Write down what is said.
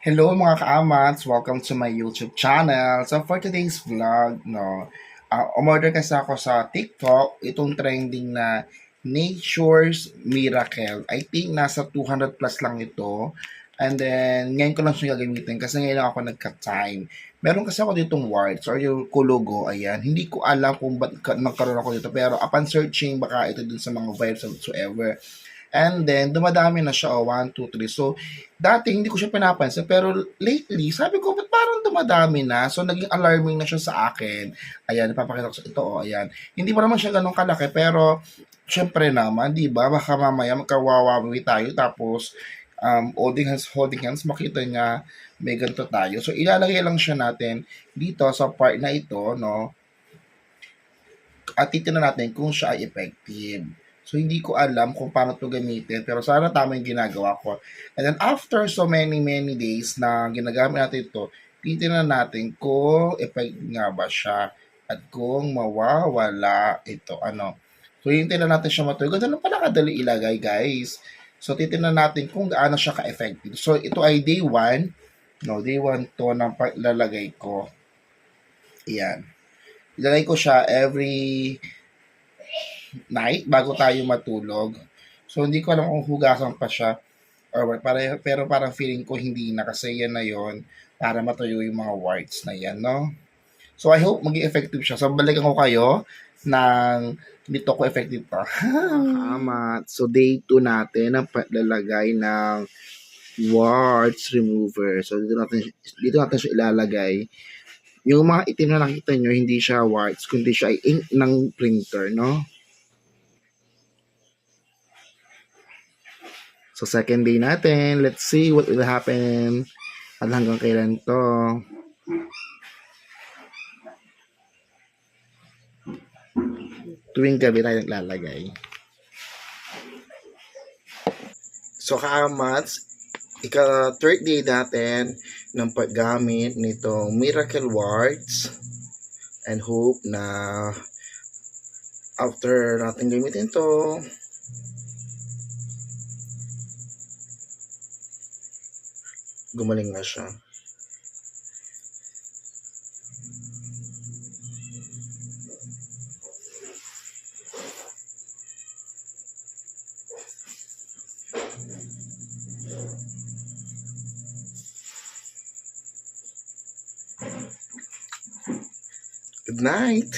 Hello mga kaamats! Welcome to my YouTube channel. So for today's vlog, umorder kasi ako sa TikTok itong trending na Nature's Miracle. I think nasa 200 plus lang ito. And then, ngayon ko lang siya gagamitin kasi ngayon lang ako nagka-time. Meron kasi ako ditong words or yung kulugo, ayan. Hindi ko alam kung ba't nagkaroon ako dito pero upon searching, baka ito din sa mga vibes whatsoever. And then, dumadami na siya, 1, 2, 3. So, dati hindi ko siya pinapansin, pero lately, sabi ko, ba't parang dumadami na? So, naging alarming na siya sa akin. Ayan, ipapakita ko sa ito, ayan. Hindi pa naman siya ganun kalaki, pero, syempre naman, di ba? Baka mamaya magkawawawi tayo, tapos, holding hands, makita niya, may ganito tayo. So, ilalagay lang siya natin dito sa part na ito, no? At titignan natin kung siya ay effective. So, hindi ko alam kung paano to gamitin, pero sana tama yung ginagawa ko. And then, after so many days na ginagamit natin ito, titignan natin kung effective nga ba siya at kung mawawala ito. So, hintayin na natin siya matuloy. Ganun pala kadali ilagay, guys. So, titignan natin kung gaano siya ka-effective. So, ito ay day 1. No, day 1 to na lalagay ko. Ayan. Ilalagay ko siya every night bago tayo matulog. So, hindi ko alam kung hugasan pa siya or what. Pero parang feeling ko hindi na kasi yan na yon para matuyo yung mga warts na yan, no? So, I hope maging effective siya. So, balikan ko kayo ng dito ko effective pa. Tama. So, day 2 natin ang paglalagay ng warts remover. So, dito natin siya ilalagay. Yung mga itim na nakita nyo, hindi siya warts, kundi siya ay ink ng printer, no? So, second day natin. Let's see what will happen. At hanggang kailan to. Tuwing gabi tayo naglalagay. So, kaamats, third day natin ng paggamit nitong Miracle Warts. And hope na after natin gamitin to, gumaling na siya. Good night!